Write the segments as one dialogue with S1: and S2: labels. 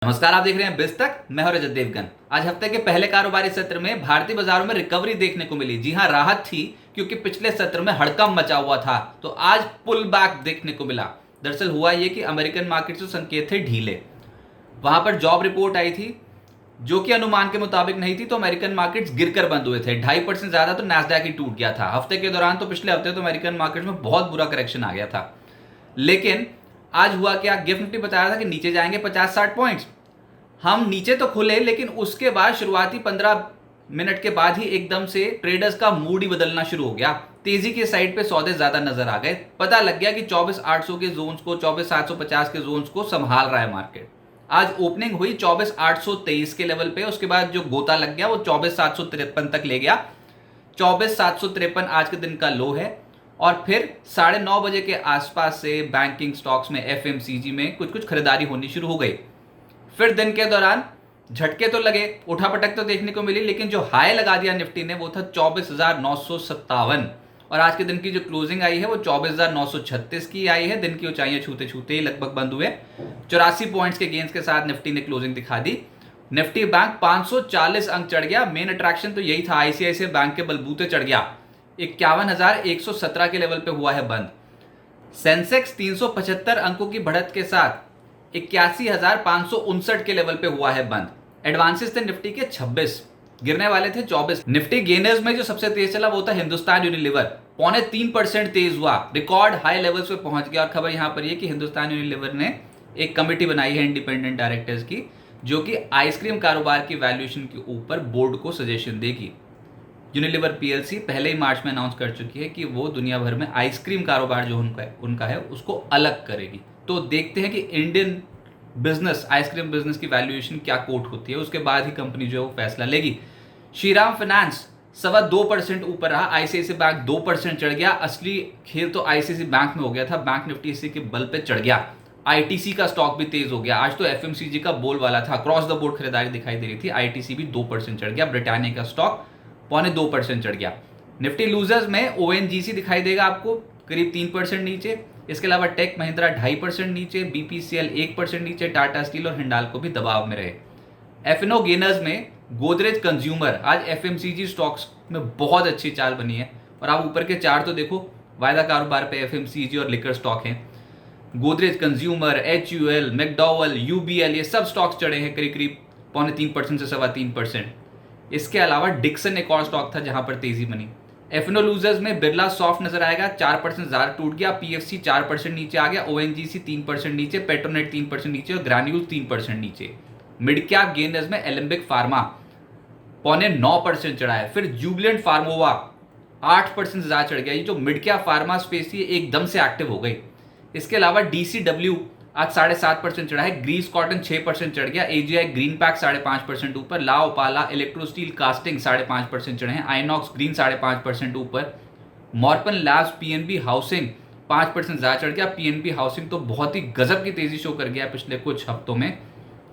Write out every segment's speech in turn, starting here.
S1: नमस्कार, आप देख रहे हैं बिज तक। मैं हूं रजत देवगन। आज हफ्ते के पहले कारोबारी सत्र में भारतीय बाजारों में रिकवरी देखने को मिली। जी हां, राहत थी क्योंकि पिछले सत्र में हड़कंप मचा हुआ था, तो आज पुल बैक देखने को मिला। दरअसल हुआ यह कि अमेरिकन मार्केट से संकेत थे ढीले। वहां पर जॉब रिपोर्ट आई थी जो कि अनुमान के मुताबिक नहीं थी, तो अमेरिकन मार्केट्स गिरकर बंद हुए थे। 2.5% ज्यादा तो नैस्डैक ही टूट गया था हफ्ते के दौरान। तो पिछले हफ्ते तो अमेरिकन मार्केट में बहुत बुरा करेक्शन आ गया था। लेकिन आज हुआ क्या, गिफ्ट निफ्टी बताया था कि नीचे जाएंगे 50-60 पॉइंट्स। हम नीचे तो खुले, लेकिन उसके बाद शुरुआती 15 मिनट के बाद ही एकदम से ट्रेडर्स का मूड ही बदलना शुरू हो गया। तेजी के साइड पे सौदे ज्यादा नजर आ गए। पता लग गया कि 24,800 के जोन्स को, 24,750 के जोन्स को संभाल रहा है मार्केट। आज ओपनिंग हुई 24,823 के लेवल पे, उसके बाद जो गोता लग गया वो 24,753 तक ले गया। 24,753 आज के दिन का लो है। और फिर 9:30 के आसपास से बैंकिंग स्टॉक्स में, एफएमसीजी में कुछ कुछ खरीदारी होनी शुरू हो गई। फिर दिन के दौरान झटके तो लगे, उठापटक तो देखने को मिली, लेकिन जो हाई लगा दिया निफ्टी ने वो था 24,957। और आज के दिन की जो क्लोजिंग आई है वो 24,936 की आई है। दिन की ऊंचाइयां छूते छूते ही लगभग बंद हुए। 84 पॉइंट्स के गेंस के साथ निफ्टी ने क्लोजिंग दिखा दी। निफ्टी बैंक 540 अंक चढ़ गया। मेन अट्रैक्शन तो यही था, आईसीआईसीआई बैंक के बलबूते चढ़ गया। 51,117 के लेवल पे हुआ है बंद। सेंसेक्स 375 अंकों की बढ़त के साथ 81,559 के लेवल पे हुआ है बंद। एडवांसेस थे निफ्टी के 26, गिरने वाले थे 24। निफ्टी गेनर्स में जो सबसे तेज चला वो था हिंदुस्तान यूनिलीवर, 3.25% तेज हुआ, रिकॉर्ड हाई लेवल्स पे पहुंच गया। और खबर यहां पर ये कि हिंदुस्तान यूनिलीवर ने एक कमेटी बनाई है इंडिपेंडेंट डायरेक्टर्स की, जो कि आइसक्रीम कारोबार की वैल्यूएशन के ऊपर बोर्ड को सजेशन देगी। यूनिलीवर पीएलसी पहले ही मार्च में अनाउंस कर चुकी है कि वो दुनिया भर में आइसक्रीम कारोबार जो उनका है उसको अलग करेगी। तो देखते हैं कि इंडियन बिजनेस, आइसक्रीम बिजनेस की वैल्यूएशन क्या कोट होती है, उसके बाद ही कंपनी जो है वो फैसला लेगी। श्रीराम फाइनेंस 2.25% ऊपर रहा। आईसीआईसीआई बैंक 2% चढ़ गया। असली खेल तो आईसीआईसीआई बैंक में हो गया था, बैंक निफ्टी इसी के बल पे चढ़ गया। आईटीसी का स्टॉक भी तेज हो गया। आज तो एफएमसीजी का बोल वाला था, क्रॉस द बोर्ड खरीदारी दिखाई दे रही थी। आईटीसी भी 2% चढ़ गया। ब्रिटानिया का स्टॉक 2.25% चढ़ गया। निफ्टी लूजर्स में ओएनजीसी दिखाई देगा आपको करीब 3% नीचे। इसके अलावा टेक महिंद्रा 2.5% नीचे, बीपीसीएल 1% नीचे, टाटा स्टील और हिंडाल्को भी दबाव में रहे। एफएनओ गेनर्स में गोदरेज कंज्यूमर, आज एफएमसीजी स्टॉक्स में बहुत अच्छी चाल बनी है। और आप ऊपर के चार्ट तो देखो, वायदा कारोबार पे एफएमसीजी और लिकर स्टॉक हैं। Godrej consumer, HUL, McDowell, UBL, ये सब स्टॉक्स चढ़े हैं करीब करीब 3.25% से 3.25%। इसके अलावा डिक्सन एक और स्टॉक था जहां पर तेजी बनी। एफएनओ लूजर्स में बिरला सॉफ्ट नजर आएगा, 4% ज्यादा टूट गया। पीएफसी 4% नीचे आ गया। ओएनजीसी 3% नीचे, पेट्रोनेट 3% नीचे और ग्रैन्यूल 3% नीचे। मिड कैप गेनर्स में एलेंबिक फार्मा 9.25% चढ़ा है। फिर जुबिलेंट फार्मोवा 8% ज्यादा चढ़ गया। ये जो मिड कैप फार्मा स्पेस थी एकदम से एक्टिव हो गई। इसके अलावा डीसीडब्ल्यू आज 7.5% चढ़ा है। ग्रीस कॉटन 6% चढ़ गया। एजीआई ग्रीन पैक 5.5% ऊपर। लाओ पाला इलेक्ट्रो स्टील कास्टिंग 5.5% चढ़े हैं। आइनॉक्स ग्रीन 5.5% ऊपर। मॉर्पन लैब्स पीएनबी हाउसिंग 5% ज्यादा चढ़ गया। पीएनबी हाउसिंग तो बहुत ही गजब की तेजी शो कर गया पिछले कुछ हफ्तों में।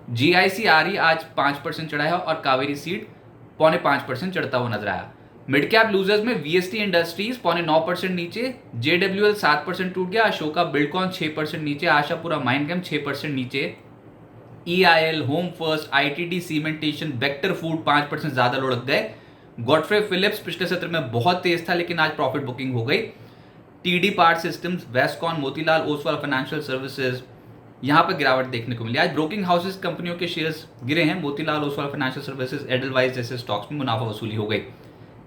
S1: जीआईसीआरई आज 5% चढ़ा है और कावेरी सीड 5.5% चढ़ता हुआ नजर आया। मिड कैप लूजर्स में वीएसटी इंडस्ट्रीज 9.5% नीचे, जेडब्ल्यूएल 7% टूट गया, अशोका बिल्डकॉन 6% नीचे, आशापुरा माइंडकेम 6% नीचे, EIL, home first, ITD cementation, vector food 5% ज्यादा लुढ़क गए। गॉडफ्रे फिलिप्स पिछले सत्र में बहुत तेज था लेकिन आज प्रॉफिट बुकिंग हो गई। टीडी पार्ट सिस्टम्स, वेस्टकॉन, मोतीलाल ओसवाल फाइनेंशियल सर्विसेज, यहां पर गिरावट देखने को मिली। आज ब्रोकिंग हाउसेस कंपनियों के शेयर्स गिरे हैं। Motilal Oswal financial services, Edelweiss जैसे स्टॉक्स में मुनाफा वसूली हो गई।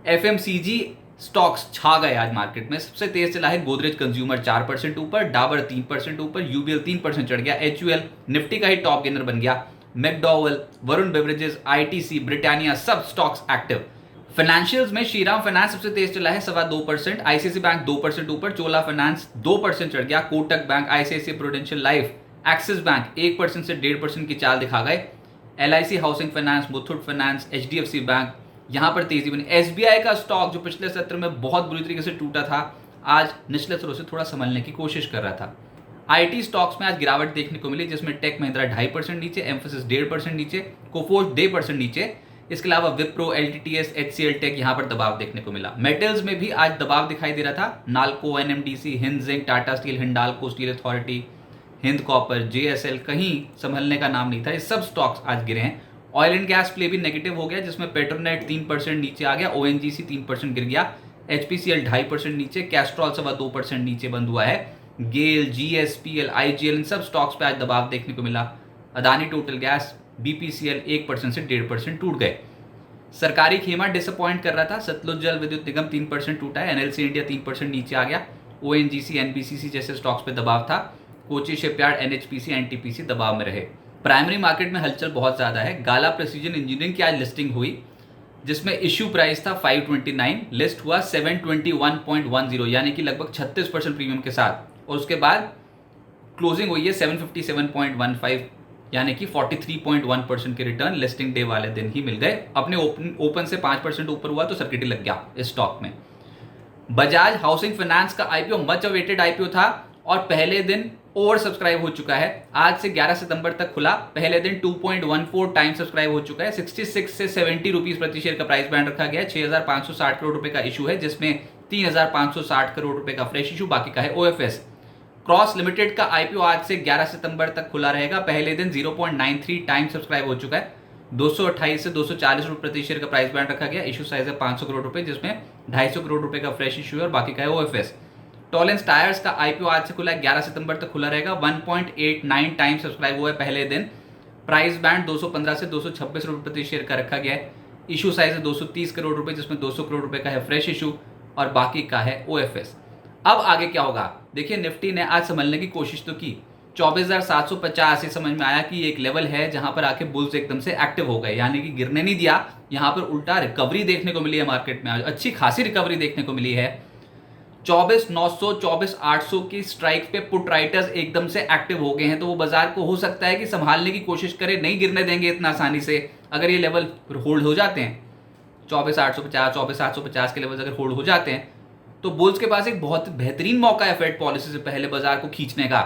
S1: एफएमसीजी स्टॉक्स छा गए आज मार्केट में। सबसे तेज चला है गोदरेज कंज्यूमर 4% ऊपर, डाबर 3% ऊपर, यूबीएल 3% चढ़ गया। एचयूएल निफ्टी का ही टॉप गेनर बन गया। McDowell, Varun beverages, ITC, Britannia सब स्टॉक्स एक्टिव। फाइनेंशियल्स में श्रीराम फाइनेंस सबसे तेज चला है 2.25%, आईसीआईसीआई बैंक 2% ऊपर, चोला फाइनेंस 2% चढ़ गया, Kotak bank, ICICI prudential life, axis bank 1% से 1.5% की चाल दिखा गए। LIC housing finance, Muthoot finance, HDFC bank, यहां पर तेजी बनी। एसबीआई का स्टॉक जो पिछले सत्र में बहुत बुरी तरीके से टूटा था, आज निचले स्तरों से थोड़ा संभलने की कोशिश कर रहा था। आईटी स्टॉक्स में आज गिरावट देखने को मिली, जिसमें टेक महिंद्रा 2.5% नीचे, एम्फोसिस 1.5% नीचे, कोफोर्ज 1.5% नीचे। इसके अलावा विप्रो, एलटीटीएस, एचसीएल टेक यहां पर दबाव देखने को मिला। मेटल्स में भी आज दबाव दिखाई दे रहा था। NALCO, NMDC, Hind zinc, Tata steel, Hindalco, steel authority, Hind copper, JSL कहीं संभलने का नाम नहीं था। ये सब स्टॉक्स आज गिरे हैं। ऑयल एंड गैस प्ले भी नेगेटिव हो गया, जिसमें पेट्रोनेट 3% नीचे आ गया, ONGC 3% गिर गया, HPCL 2.5% नीचे, कैस्ट्रॉल 2% नीचे बंद हुआ है। गेल, GSPL, IGL इन सब स्टॉक्स पे आज दबाव देखने को मिला। अदानी टोटल गैस, BPCL 1% से 1.5% टूट गए। सरकारी खेमा डिसअपॉइंट कर रहा था, सतलुज जल विद्युत निगम 3% टूटा है, NLC इंडिया 3% नीचे आ गया, ONGC, NBCC जैसे स्टॉक्स पे दबाव था, कोची शिपयार्ड, NHPC, NTPC दबाव में रहे। प्राइमरी मार्केट में हलचल बहुत ज़्यादा है। गाला प्रेसिजन इंजीनियरिंग की आज लिस्टिंग हुई, जिसमें इश्यू प्राइस था 529, लिस्ट हुआ 721.10, यानी कि लगभग 36% प्रीमियम के साथ, और उसके बाद क्लोजिंग हुई है 757.15, यानी कि 43.1% के रिटर्न लिस्टिंग डे वाले दिन ही मिल गए। अपने ओपन से 5% ऊपर हुआ तो सर्किट लग गया इस स्टॉक में। बजाज हाउसिंग फाइनेंस का IPO मच अवेटेड IPO था और पहले दिन ओवर सब्सक्राइब हो चुका है। आज से 11 सितंबर तक खुला, पहले दिन 2.14 टाइम सब्सक्राइब हो चुका है। 66 से 70 रुपीज प्रति शेयर का प्राइस बैंड रखा गया है। 6,560 करोड़ रुपए का इशू है, जिसमें 3,560 करोड़ रुपए का फ्रेश इशू, बाकी का है OFS। क्रॉस लिमिटेड का IPO आज से 11 सितंबर तक खुला रहेगा। पहले दिन 0.93 टाइम सब्सक्राइब हो चुका है। 228 से 240 रुपए प्रति शेयर का प्राइस बैंड रखा गया। इशू साइज है 500 करोड़ रुपए, जिसमें 250 करोड़ रुपए का फ्रेश इशू है और बाकी का है OFS। टॉलेंस टायर्स का IPO आज से खुला है, 11 सितंबर तक खुला रहेगा। 1.89 टाइम सब्सक्राइब हुआ है पहले दिन। प्राइस बैंड 215 से 226 रुपए प्रति शेयर का रखा गया है। इशू साइज है 230 करोड़ रुपए, जिसमें 200 करोड़ रुपए का है फ्रेश इशू और बाकी का है OFS। अब आगे क्या होगा? देखिए, निफ्टी ने आज संभलने की कोशिश तो की, 24,750 ये समझ में आया कि एक लेवल है जहां पर आके बुल्स एकदम से एक्टिव हो गए, यानी कि गिरने नहीं दिया। यहां पर उल्टा रिकवरी देखने को मिली है मार्केट में, आज अच्छी खासी रिकवरी देखने को मिली है। 24,900, 24,800 की स्ट्राइक पे पुट राइटर्स एकदम से एक्टिव हो गए हैं, तो वो बाजार को हो सकता है कि संभालने की कोशिश करे, नहीं गिरने देंगे इतना आसानी से। अगर ये लेवल होल्ड हो जाते हैं, 24,850, 24,750 के लेवल अगर होल्ड हो जाते हैं, तो बुल्स के पास एक बहुत बेहतरीन मौका है फेड पॉलिसी से पहले बाजार को खींचने का।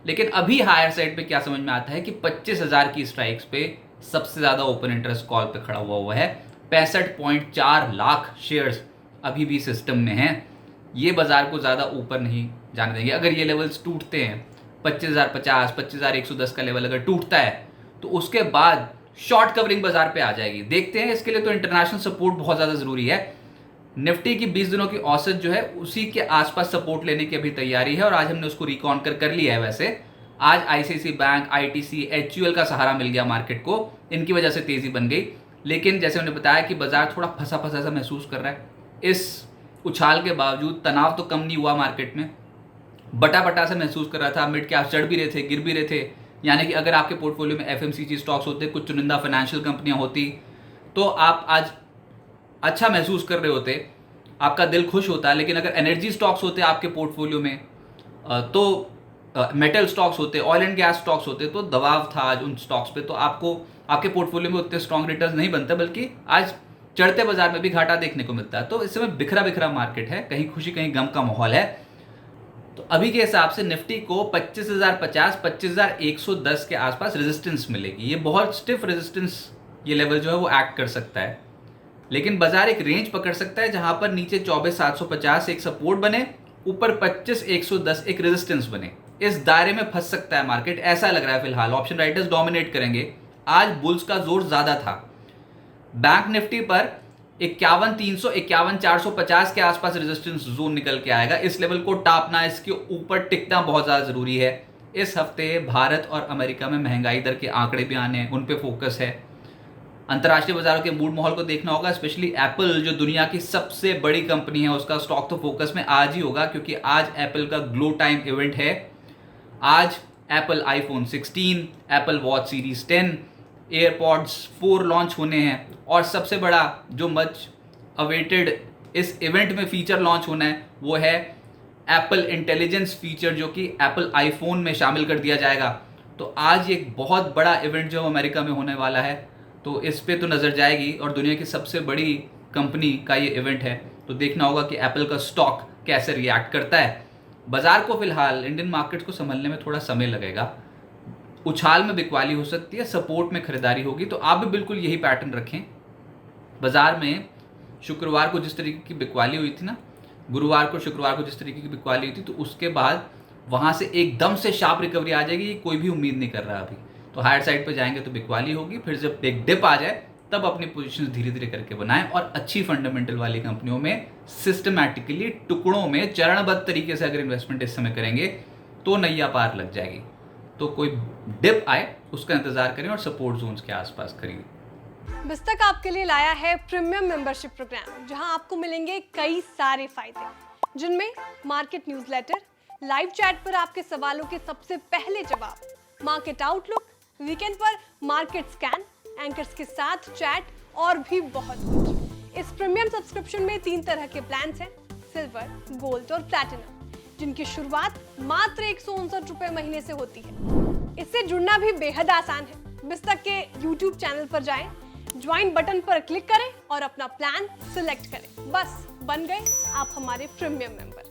S1: लेकिन अभी हायर साइड पे क्या समझ में आता है कि 25,000 की स्ट्राइक्स पे सबसे ज्यादा ओपन इंटरेस्ट कॉल पे खड़ा हुआ है। 65.4 लाख शेयर्स अभी भी सिस्टम में हैं। ये बाजार को ज्यादा ऊपर नहीं जाने देंगे। अगर ये लेवल्स टूटते हैं, 25,050, 25,110 का लेवल अगर टूटता है, तो उसके बाद शॉर्ट कवरिंग बाजार पे आ जाएगी। देखते हैं, इसके लिए तो इंटरनेशनल सपोर्ट बहुत ज्यादा जरूरी है। निफ्टी की 20 दिनों की औसत जो है उसी के आसपास सपोर्ट लेने की अभी तैयारी है, और आज हमने उसको रिकॉन्कर कर लिया है। वैसे आज ICICI बैंक, ITC, HUL का सहारा मिल गया मार्केट को, इनकी वजह से तेजी बन गई। लेकिन जैसे हमने बताया कि बाजार थोड़ा फंसा फंसा सा महसूस कर रहा है। इस उछाल के बावजूद तनाव तो कम नहीं हुआ मार्केट में, बटा बटा से महसूस कर रहा था। मिड कैप चढ़ भी रहे थे, गिर भी रहे थे। यानी कि अगर आपके पोर्टफोलियो में FMCG स्टॉक्स होते, कुछ चुनिंदा फाइनेंशियल कंपनियां होती, तो आप आज अच्छा महसूस कर रहे होते, आपका दिल खुश होता है। लेकिन अगर एनर्जी स्टॉक्स होते आपके पोर्टफोलियो में, तो मेटल स्टॉक्स होते, ऑयल एंड गैस स्टॉक्स होते, तो दबाव था आज उन स्टॉक्स पे, तो आपको आपके पोर्टफोलियो में उतने स्ट्रॉन्ग रिटर्न नहीं बनते, बल्कि आज चढ़ते बाजार में भी घाटा देखने को मिलता है। तो इस समय बिखरा बिखरा मार्केट है, कहीं खुशी कहीं गम का माहौल है। तो अभी के हिसाब से निफ्टी को 25,050, 25,110 के आसपास रेजिस्टेंस मिलेगी। ये बहुत स्टिफ रेजिस्टेंस, ये लेवल जो है वो एक्ट कर सकता है। लेकिन बाजार एक रेंज पकड़ सकता है, जहां पर नीचे 24,750 एक सपोर्ट बने, ऊपर 25,110 एक रेजिस्टेंस बने। इस दायरे में फंस सकता है मार्केट, ऐसा लग रहा है फिलहाल। ऑप्शन राइटर्स डोमिनेट करेंगे। आज बुल्स का जोर ज्यादा था। बैंक निफ्टी पर 51,300, 51,450 के आसपास रेजिस्टेंस जोन निकल के आएगा। इस लेवल को टापना, इसके ऊपर टिकना बहुत ज्यादा जरूरी है। इस हफ्ते भारत और अमेरिका में महंगाई दर के आंकड़े भी आने हैं, उन पे फोकस है। अंतर्राष्ट्रीय बाजारों के मूड माहौल को देखना होगा, स्पेशली एप्पल जो दुनिया की सबसे बड़ी कंपनी है, उसका स्टॉक तो फोकस में आज ही होगा, क्योंकि आज एप्पल का ग्लो टाइम इवेंट है। आज Apple iPhone 16, Apple watch series 10, AirPods 4 launch होने हैं, और सबसे बड़ा जो मच अवेटेड इस इवेंट में फीचर लॉन्च होना है वो है एप्पल इंटेलिजेंस फीचर, जो कि एप्पल आईफोन में शामिल कर दिया जाएगा। तो आज एक बहुत बड़ा इवेंट जो अमेरिका में होने वाला है, तो इस पे तो नज़र जाएगी, और दुनिया की सबसे बड़ी कंपनी का ये इवेंट है, तो देखना होगा कि एप्पल का स्टॉक कैसे रिएक्ट करता है। बाजार को फिलहाल इंडियन मार्केट्स को संभलने में थोड़ा समय लगेगा। उछाल में बिकवाली हो सकती है, सपोर्ट में खरीदारी होगी, तो आप भी बिल्कुल यही पैटर्न रखें। बाजार में शुक्रवार को जिस तरीके की बिकवाली हुई थी ना, गुरुवार को शुक्रवार को जिस तरीके की बिकवाली हुई थी, तो उसके बाद वहां से एकदम से शार्प रिकवरी आ जाएगी, कोई भी उम्मीद नहीं कर रहा अभी। तो हायर साइड पे जाएंगे तो बिकवाली होगी, फिर जब एक डिप आ जाए तब अपनी पोजीशंस धीरे धीरे करके बनाएं और अच्छी फंडामेंटल वाली कंपनियों में सिस्टमैटिकली टुकड़ों में चरणबद्ध तरीके से अगर इन्वेस्टमेंट इस समय करेंगे तो नैया पार लग जाएगी। तो कोई डिप आए उसका इंतजार करें और सपोर्ट जोन्स के आसपास खरीदें।
S2: बिस्तक आपके लिए लाया है प्रीमियम मेंबरशिप प्रोग्राम, जहां आपको मिलेंगे कई सारे फायदे, जिनमें मार्केट न्यूज़लेटर, लाइव चैट पर आपके सवालों के सबसे पहले जवाब, मार्केट आउटलुक, वीकेंड पर मार्केट स्कैन, एंकर्स के साथ चैट और भी बहुत कुछ। इस प्रीमियम सब्सक्रिप्शन में 3 तरह के प्लान्स हैं, सिल्वर, गोल्ड और प्लैटिनम, जिनकी शुरुआत मात्र 159 रुपए महीने से होती है। इससे जुड़ना भी बेहद आसान है। बिस्तक के YouTube चैनल पर जाएं, ज्वाइन बटन पर क्लिक करें और अपना प्लान सिलेक्ट करें। बस बन गए आप हमारे प्रीमियम मेंबर।